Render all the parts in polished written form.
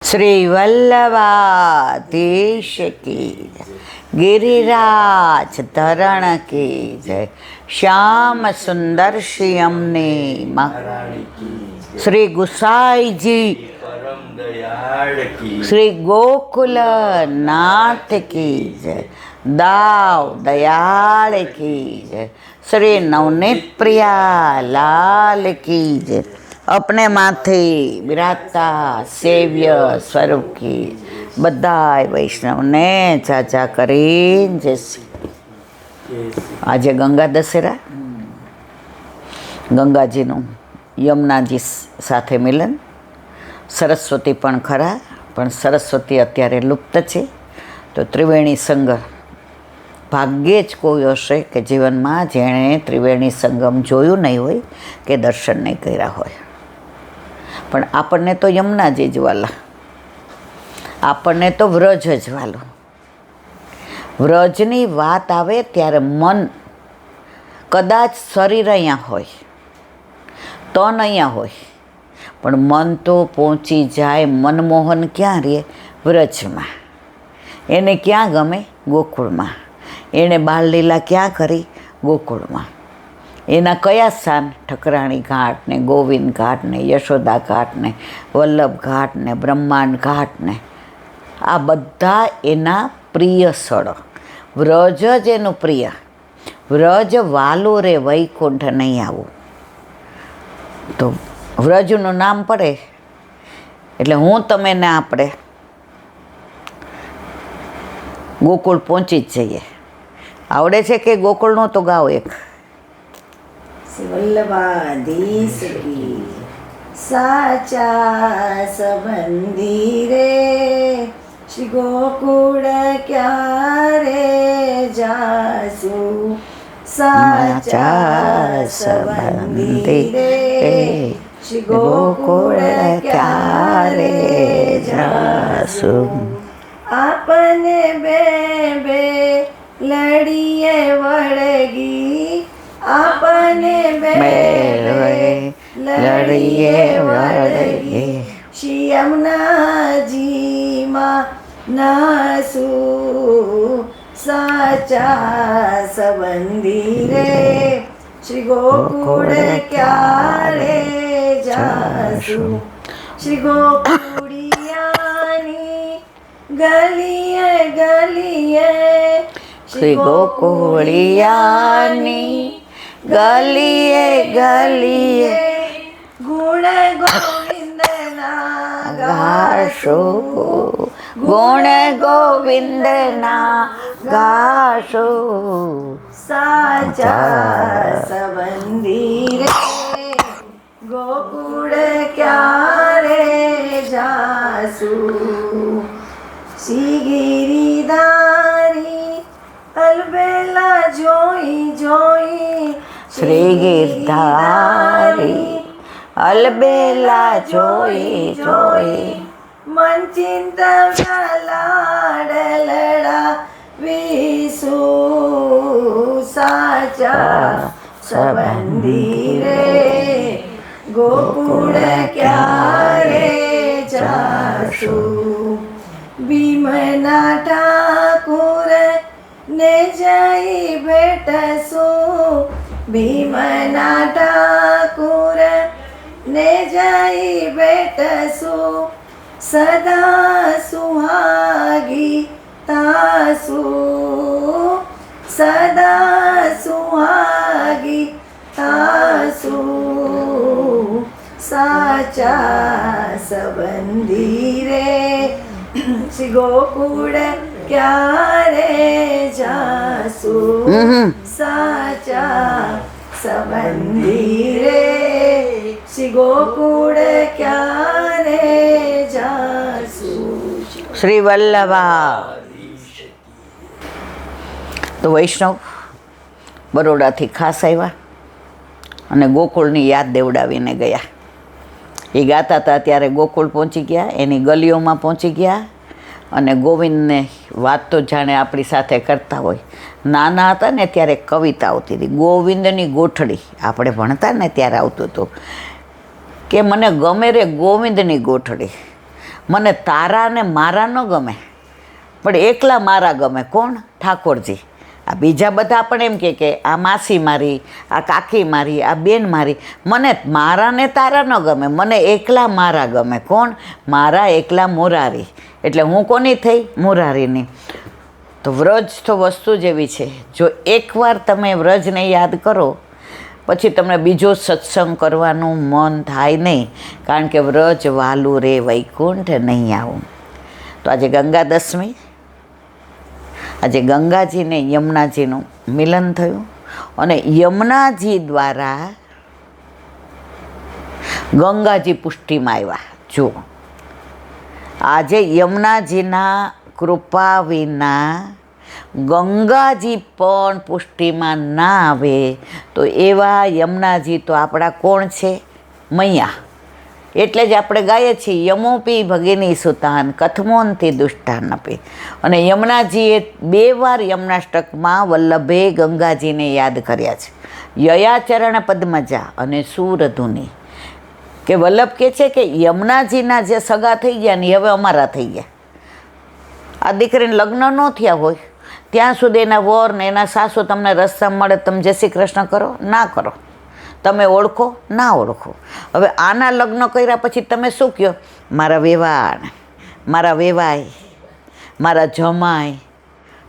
શ્રી વલ્લભાધીશ કી જય, ગિરિરાજ ધરણ કી જય, શ્યામ સુંદર શ્યામની શ્રી ગુસાઈજી શ્રી ગોકુલનાથ કી જય, દાવ દયાળ કી જય, શ્રી નવનીત પ્રિયા લાલ કી જય, अपने माथे બિરાજતા સેવ્ય સ્વરૂપ કી બધાય વૈષ્ણવને ચાચા કરીને જય શ્રી. આજે ગંગા દશેરા, ગંગાજીનું યમુનાજી સાથે મિલન. સરસ્વતી પણ ખરા, પણ સરસ્વતી અત્યારે લુપ્ત છે. તો ત્રિવેણી સંગમ ભાગ્યે જ કોઈ હશે કે જીવનમાં જેણે ત્રિવેણી સંગમ જોયું નહીં હોય કે દર્શન નહીં કર્યા હોય. પણ આપણને તો યમુનાજી જ વાલા, આપણને તો વ્રજ જ વાલો. વ્રજની વાત આવે ત્યારે મન, કદાચ શરીર અહીંયા હોય, તન અહીંયા હોય, પણ મન તો પહોંચી જાય. મનમોહન ક્યાં રહે? વ્રજમાં. એને ક્યાં ગમે? ગોકુળમાં. એણે બાળલીલા ક્યાં કરી? ગોકુળમાં. એના કયા સ્થાન? ઠકરાણી ઘાટ ને, ગોવિંદ ઘાટ ને, યશોદા ઘાટ ને, વલ્લભ ઘાટ ને, બ્રહ્માંડ ઘાટ ને, આ બધા એના પ્રિય સ્થળો. વ્રજ જ એનું પ્રિય. વ્રજ વાલો રે વૈકુંઠ નહીં આવું. તો વ્રજનું નામ પડે એટલે હું તમે ને આપણે ગોકુળ પહોંચી જ જઈએ. આવડે છે કે ગોકુળનું તો ગાઓ એક. વલ્લભાધીશ કી સાચા સંબંધી રે, શ્રી ગોકુળ ક્યારે જાસુ, સાચા સંબંધી રે, શ્રી ગોકુળ ક્યારે જાસુ. આપને બે બે લડીએ વળગી, આપને બે લડીએ વળગી, શ્રી યમુનાજીમાં નાસુ, સાચા સંબંધી રે, શ્રી ગોકુળ ક્યારે જાસુ. શ્રી ગોકુળિયાની ગલીએ ગલીએ, શ્રી ગોકુળિયાની ગલીએ ગલીએ, ગુણ ગોવિંદના ગાશો, ગુણ ગોવિંદના ગાશો. સાચા સંબંધી રે, ગોકુળ ક્યારે જાસુ. શ્રી ગિરિધારી અલબેલા જોઈ જોઈ, શ્રી ગિરધારી અલબેલા જોઈ જોઈ, મન ચિંતવ્યા લાડલડા વિસુ. સાચા સંબંધી રે, ગોકુળ ક્યારે જાસુ. ભીમના ઠાકુર ને જઈ ભેટશું, ભીમના ઠાકુર ને જઈ ભેટશું, સદા સુહાગી તાસુ, સદા સુહાગી તાસુ. સાચા સંબંધી રે, શ્રી ગોકુળ ક્યારે જાસુ. સાચા સંબંધી રે, શ્રી ગોકુળ ક્યારે જાસુ. શ્રી વલ્લભા. તો વૈષ્ણવ બરોડાથી ખાસ આવ્યા અને ગોકુળની યાદ દેવડાવીને ગયા. એ ગાતા હતા ત્યારે ગોકુળ પહોંચી ગયા, એની ગલીઓમાં પહોંચી ગયા અને ગોવિંદને વાત તો જાણે આપણી સાથે કરતા હોય. નાના હતા ને ત્યારે કવિતા આવતી હતી, ગોવિંદની ગોઠડી. આપણે ભણતા ને ત્યારે આવતું હતું કે મને ગમે રે ગોવિંદની ગોઠડી. મને તારા ને મારા ન ગમે, પણ એકલા મારા ગમે. કોણ? ઠાકોરજી. આ બીજા બધા પણ એમ કે આ માસી મારી, આ કાકી મારી, આ બેન મારી. મને મારા ને તારા ન ગમે, મને એકલા મારા ગમે. કોણ? મારા એકલા મોરારી. એટલે હું કોની થઈ? મોરારીની. તો વ્રજ તો વસ્તુ જેવી છે, જો એકવાર તમે વ્રજને યાદ કરો પછી તમને બીજો સત્સંગ કરવાનું મન થાય નહીં, કારણ કે વ્રજ વાલું રે વૈકુંઠ નહીં આવું. તો આજે ગંગા દશમી, આજે ગંગાજી ને યમુનાજીનું મિલન થયું અને યમુનાજી દ્વારા ગંગાજી પુષ્ટિમાં આવ્યા. જુઓ, આજે યમુનાજીના કૃપા વિના ગંગાજી પણ પુષ્ટિમાં ના આવે. તો એવા યમુનાજી તો આપણા કોણ છે? મૈયા. એટલે જ આપણે ગાઈએ છીએ યમોપી ભગિની સુતાન કથમોનથી દુષ્ટાનપી. અને યમુનાજીએ 2 વાર યમુનાષ્ટકમાં વલ્લભે ગંગાજીને યાદ કર્યા છે, યયાચરણ પદ્મજા અને સુરધુની. કે વલ્લભ કહે છે કે યમુનાજીના જે સગા થઈ ગયા ને હવે અમારા થઈ ગયા. આ દીકરીને લગ્ન ન થયા હોય ત્યાં સુધી એના વર ને એના સાસુ તમને રસ્તા મળે, તમે જય શ્રી કૃષ્ણ કરો? ના કરો. તમે ઓળખો? ના ઓળખો. હવે આના લગ્ન કર્યા પછી તમે શું કહો? મારા વેવાણ, મારા વેવાય, મારા જમાય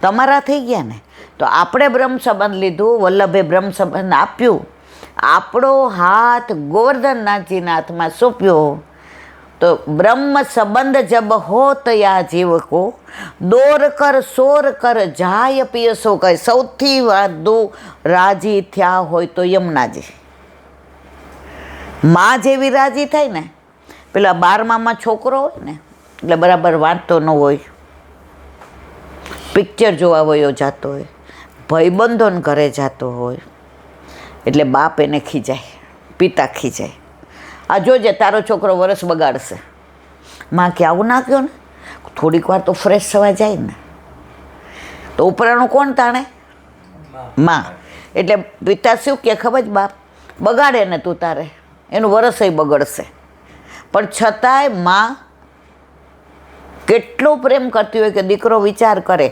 તમારા થઈ ગયા ને. તો આપણે બ્રહ્મ સંબંધ લીધું, વલ્લભે બ્રહ્મ સંબંધ આપ્યું, આપણો હાથ ગોવર્ધનનાથજીના હાથમાં સોંપ્યો. તો બ્રહ્મ સંબંધ જબ હોત યા જીવ કો દોર કર સોર કર જાય પિયસો કહે. સૌથી વધુ રાજી થયા હોય તો યમુનાજી. માં જેવી રાજી થાય ને, પેલા 12મામાં છોકરો હોય ને એટલે બરાબર વાંચતો ન હોય, પિક્ચર જોવા વયો જતો હોય, ભાઈબંધોને ઘરે જતો હોય, એટલે બાપ એને ખીજાય, પિતા ખીજાય. આ જોજે તારો છોકરો વરસ બગાડશે. માં કે આવું ના કહો ને, થોડીક વાર તો ફ્રેશ થવા જાય ને. તો ઉપરાનું કોણ તાણે? માં. એટલે પિતા શું કે ખબર જ? બાપ બગાડે ને તું તારે એનું વરસય બગડશે. પણ છતાંય માં કેટલો પ્રેમ કરતી હોય કે દીકરો વિચાર કરે,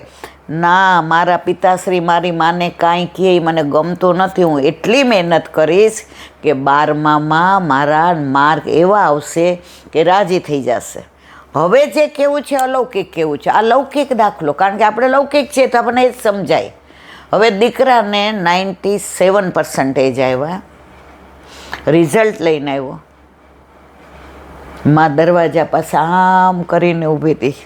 ના મારા પિતાશ્રી મારી માને કાંઈ કહે મને ગમતું નથી, હું એટલી મહેનત કરીશ કે 12મામાં મારા માર્ક એવા આવશે કે રાજી થઈ જશે. હવે જે કેવું છે અલૌકિક કેવું છે, આ લૌકિક દાખલો, કારણ કે આપણે લૌકિક છે તો આપણને એ જ સમજાય. હવે દીકરાને 97% આવ્યા, રિઝલ્ટ લઈને આવ્યો. માં દરવાજા પાસે આમ કરીને ઊભી હતી,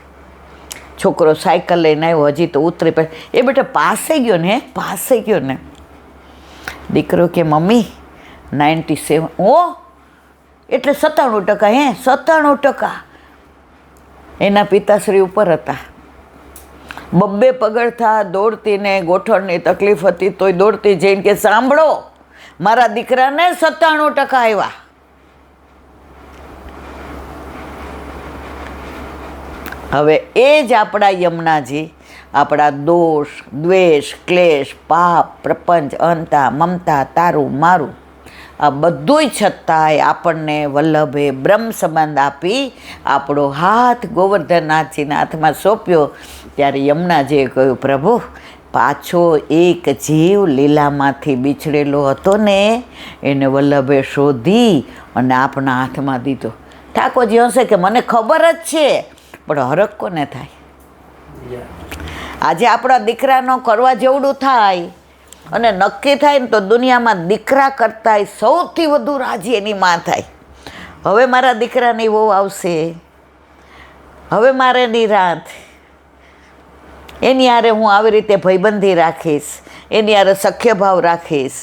છોકરો સાયકલ લઈને આવ્યો, હજી તો ઉતરી પડે. એ બેટા પાસ થઈ ગયો ને? પાસ થઈ ગયો ને? દીકરો કે મમ્મી 97. ઓ એટલે 97%. હે 97%? એના પિતાશ્રી ઉપર હતા. 2 પગથિયા દોડતી ને ગોઠણની તકલીફ હતી તોય દોડતી જઈને કે સાંભળો, મારા દીકરાને 97% આવ્યા. હવે એ જ આપણા યમુનાજી આપણા દોષ, દ્વેષ, ક્લેશ, પાપ, પ્રપંચ, અહંતા, મમતા, તારું મારું આ બધુંય છતાંય આપણને વલ્લભે બ્રહ્મ સંબંધ આપી આપણો હાથ ગોવર્ધનનાથજીના હાથમાં સોંપ્યો. ત્યારે યમુનાજીએ કહ્યું, પ્રભુ પાછો એક જીવ લીલામાંથી બિછડેલો હતો ને એને વલ્લભે શોધી અને આપણા હાથમાં દીધો. ઠાકોરજી હશે કે મને ખબર જ છે, પણ હરખ કોને થાય? આજે આપણા દીકરાનો કરવા જેવડું થાય અને નક્કી થાય ને તો દુનિયામાં દીકરા કરતાંય સૌથી વધુ રાજી એની માં થાય. હવે મારા દીકરાની વહુ આવશે, હવે મારે નિરાંત, એની હારે હું આવી રીતે ભાઈબંધી રાખીશ, એની હારે સખ્ય ભાવ રાખીશ.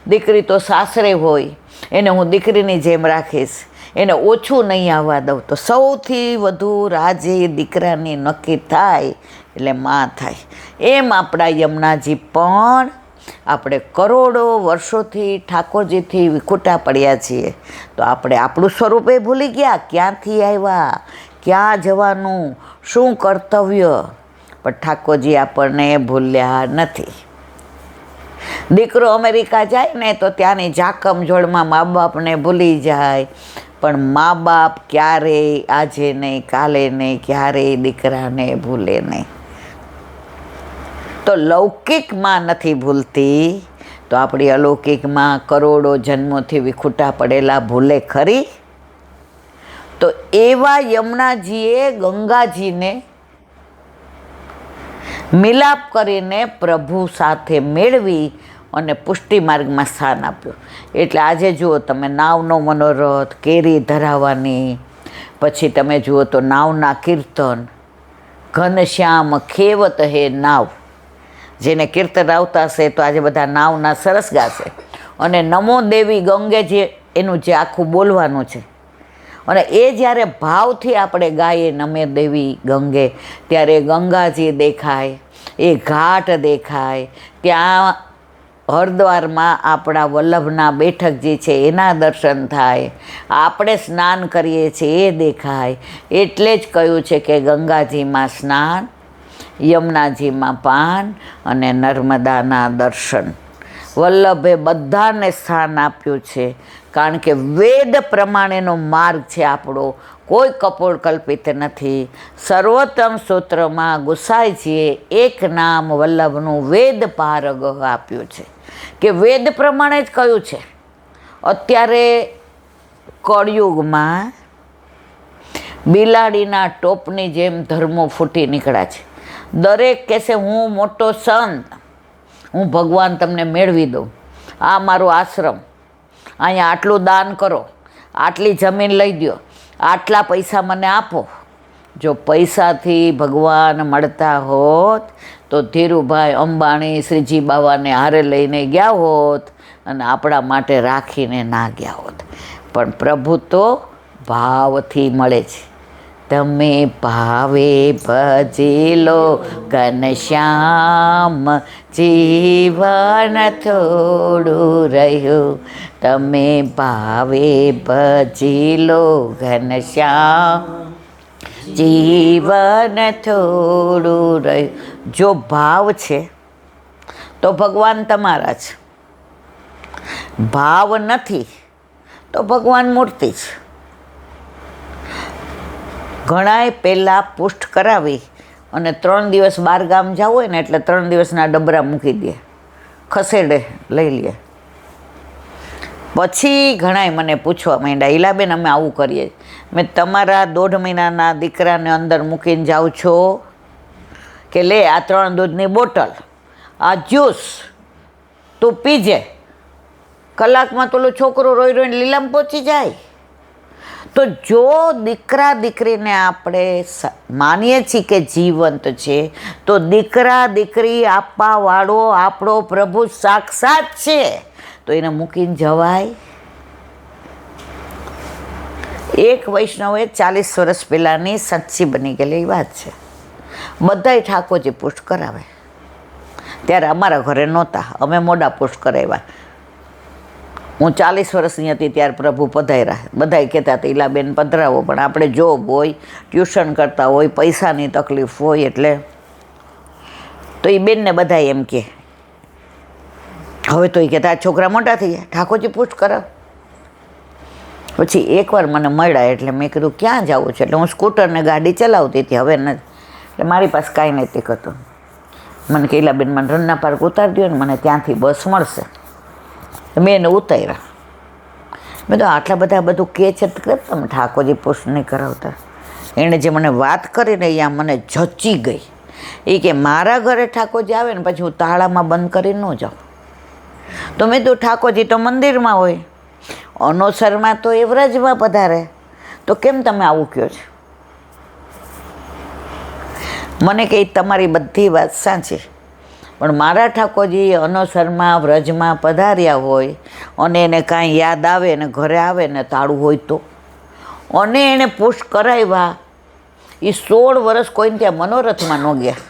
દીકરી તો સાસરે હોય, એને હું દીકરીની જેમ રાખીશ, એને ઓછું નહીં આવવા દઉં. તો સૌથી વધુ રાજી દીકરાની નક્કી થાય એટલે માં થાય. એમ આપણા યમુનાજી પણ આપણે કરોડો વર્ષોથી ઠાકોરજીથી વિખૂટા પડ્યા છીએ. તો આપણે આપણું સ્વરૂપે ભૂલી ગયા, ક્યાંથી આવ્યા, ક્યાં જવાનું, શું કર્તવ્ય. પણ ઠાકોરજી આપણને ભૂલ્યા નથી. દીકરો અમેરિકા જાય ને તો ત્યાંની ઝાકમઝોળમાં મા બાપને ભૂલી જાય, પણ મા બાપ ક્યારેય આજે નહીં, કાલે નહીં, ક્યારેય દીકરાને ભૂલે નહીં. તો લૌકિકમાં નથી ભૂલતી, તો આપણી અલૌકિકમાં કરોડો જન્મોથી વિખૂટા પડેલા ભૂલે ખરી? તો એવા યમુનાજીએ ગંગાજીને મિલાપ કરીને પ્રભુ સાથે મેળવી અને પુષ્ટિ માર્ગમાં સ્થાન આપ્યું. એટલે આજે જુઓ તમે, નાવનો મનોરથ, કેરી ધરાવવાની, પછી તમે જુઓ તો નાવના કીર્તન, ઘનશ્યામ ખેવત હે નાવ, જેને કીર્તન આવતા હશે તો આજે બધા નાવના સરસ ગાશે. અને નમો દેવી ગંગે, જે એનું જે આખું બોલવાનું છે, અને એ જ્યારે ભાવથી આપણે ગાઈએ નમે દેવી ગંગે, ત્યારે ગંગાજી દેખાય, એ ઘાટ દેખાય, ત્યાં હરદ્વારમાં આપણા વલ્લભના બેઠકજી છે એના દર્શન થાય, આપણે સ્નાન કરીએ છીએ એ દેખાય. એટલે જ કહ્યું છે કે ગંગાજીમાં સ્નાન, યમુનાજીમાં પાન અને નર્મદાના દર્શન. વલ્લભે બધાને સ્થાન આપ્યું છે, કારણ કે વેદ પ્રમાણેનો માર્ગ છે આપણો, કોઈ કપોળ કલ્પિત નથી. સર્વોત્તમ સૂત્રમાં ગુસાઈજીએ એક નામ વલ્લભનું વેદ પારગ આપ્યું છે, કે વેદ પ્રમાણે જ કહ્યું છે. અત્યારે કળયુગમાં બિલાડીના ટોપની જેમ ધર્મો ફૂટી નીકળ્યા છે. દરેક કહેશે હું મોટો સંત, હું ભગવાન તમને મેળવી દઉં, આ મારો આશ્રમ, અહીંયા આટલું દાન કરો, આટલી જમીન લઈ દો, આટલા પૈસા મને આપો. જો પૈસાથી ભગવાન મળતા હોત તો ધીરુભાઈ અંબાણી શ્રીજી બાવાને હારે લઈને ગયા હોત અને આપણા માટે રાખીને ના ગયા હોત. પણ પ્રભુ તો ભાવથી મળે છે. તમે ભાવે ભજી લો ઘનશ્યામ, જીવન થોડું રહ્યું. તમે ભાવે ભજી લો ઘનશ્યામ, જીવન થોડું રહ્યું. જો ભાવ છે તો ભગવાન તમારા છે, ભાવ નથી તો ભગવાન મૂર્તિ છે. ઘણાએ પહેલાં પુષ્ટ કરાવી અને 3 દિવસ બહાર ગામ જવું હોય ને એટલે 3 દિવસના ડબરા મૂકી દે, ખસેડે, લઈ લે. પછી ઘણાએ મને પૂછવા માંડ્યા, ઈલાબેન અમે આવું કરીએ, મેં તમારા 1.5 મહિનાના દીકરાને અંદર મૂકીને જાઉં છો કે લે આ 3 દૂધની બોટલ, આ જ્યુસ તું પીજે, કલાકમાં તો છોકરો રોઈ રોઈને લીલામાં પહોંચી જાય. તો જો દીકરા દીકરીને આપણે માનીએ છીએ કે જીવંત છે, તો દીકરા દીકરી આપવાવાળો આપણો પ્રભુ સાક્ષાત છે, તો એને મૂકીને જવાય? એક વૈષ્ણવે 40 વર્ષ પહેલાંની સાચી બની ગયેલી વાત છે. બધાય ઠાકોરજી પુષ્ટ કરાવે, ત્યારે અમારા ઘરે નહોતા, અમે મોડા પુષ્ટ કરાવ્યા. હું 40 વર્ષની હતી ત્યારે પ્રભુ પધાર્યા. બધાય કહેતા હતા ઈલાબેન પધરાવો, પણ આપણે જોબ હોય, ટ્યુશન કરતા હોય, પૈસાની તકલીફ હોય, એટલે તો એ બેનને બધા એમ કહે. હવે તો એ કહેતા છોકરા મોટા થઈ ગયા, ઠાકોરજી પુષ્ટ કરાવ. પછી એકવાર મને મળ્યા એટલે મેં કીધું ક્યાં જવું છે, એટલે હું સ્કૂટરને ગાડી ચલાવતી હતી, હવે નથી, એટલે મારી પાસે કાંઈ નથી હતું. મને કે ઈલાબેન મને રન્ના પાર્ક ઉતારી દો ને, મને ત્યાંથી બસ મળશે. મેં એને ઉતાર્યા. મેં તો આટલા બધા બધું કહે છે તો તમે ઠાકોરજી પુષ્ટ નહીં કરાવતા. એણે જે મને વાત કરીને અહીંયા મને જચી ગઈ. એ કે મારા ઘરે ઠાકોરજી આવે ને પછી હું તાળામાં બંધ કરીને ન જાઉં. તો મેં તો ઠાકોરજી તો મંદિરમાં હોય, અનોસરમાં તો એ વ્રજમાં પધારે, તો કેમ તમે આવું કહો છો? મને કે તમારી બધી વાત સાચી, પણ મારા ઠાકોરજી અનોસરમાં વ્રજમાં પધાર્યા હોય અને એને કાંઈ યાદ આવે ને ઘરે આવે ને તાળું હોય તો, અને એણે પુષ્ટ કરાવ્યા, એ 16 વર્ષ કોઈને ત્યાં મનોરથમાં ન ગયા.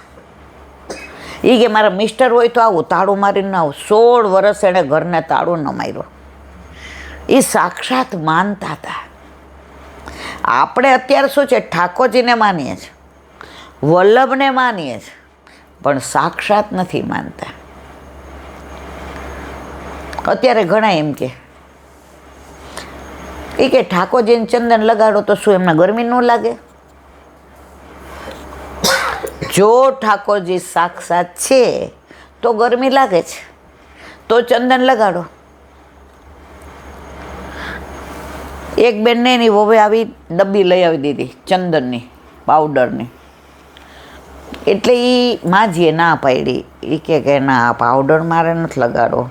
એ કે મારા મિસ્ટર હોય તો આવું, તાળું મારીને આવું. 16 વર્ષ એણે ઘરને તાળું ન માર્યો. એ સાક્ષાત માનતા હતા. આપણે અત્યારે શું છે, ઠાકોરજીને માનીએ છીએ, વલ્લભને માનીએ છીએ, પણ સાક્ષાત નથી માનતા. અત્યારે ઘણા એમ કે એ કે ઠાકોરજીને ચંદન લગાડો તો શું એમને ગરમી ન લાગે? જો ઠાકોરજી સાક્ષાત છે તો ગરમી લાગે છે, તો ચંદન લગાડો. એક બેનને એની વહુએ આવી ડબ્બી લઈ આવી દીધી ચંદનની, પાવડરની. એટલે એ માજીએ ના પાડી. એ કે ના, આ પાવડર મારે નથી લગાડવો.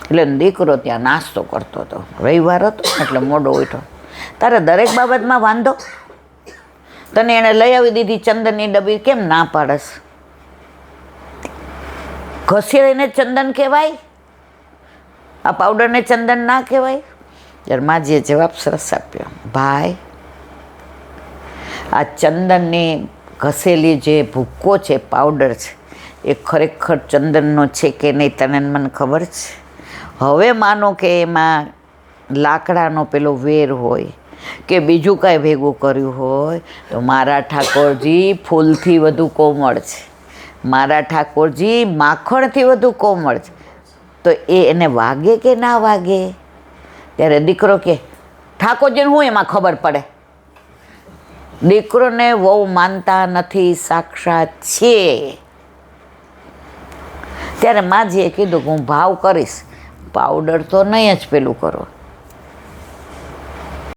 એટલે દીકરો ત્યાં નાસ્તો કરતો હતો, રવિવાર હતો એટલે મોડો ઉઠ્યો. તારે દરેક બાબતમાં વાંધો? તને એણે લઈ આવી દીધી ચંદનની ડબ્બી, કેમ ના પાડસ? ઘસીને ચંદન કહેવાય? આ પાવડરને ચંદન ના કહેવાય? ત્યારે માજીએ જવાબ સરસ આપ્યો, ભાઈ આ ચંદનની ઘસેલી જે ભૂક્કો છે, પાવડર છે, એ ખરેખર ચંદનનો છે કે નહીં તને મને ખબર છે? હવે માનો કે એમાં લાકડાનો પેલો વેર હોય કે બીજું કાંઈ ભેગું કર્યું હોય તો મારા ઠાકોરજી ફૂલથી વધુ કોમળ છે, મારા ઠાકોરજી માખણથી વધુ કોમળ છે, તો એને વાગે કે ના વાગે? ત્યારે દીકરો કે ઠાકોરજીને હું એમાં ખબર પડે? દીકરોને વહુ માનતા નથી, સાક્ષાત છે. ત્યારે માજીએ કીધું કે હું ભાવ કરીશ, પાવડર તો નહીં જ પેલું કરો.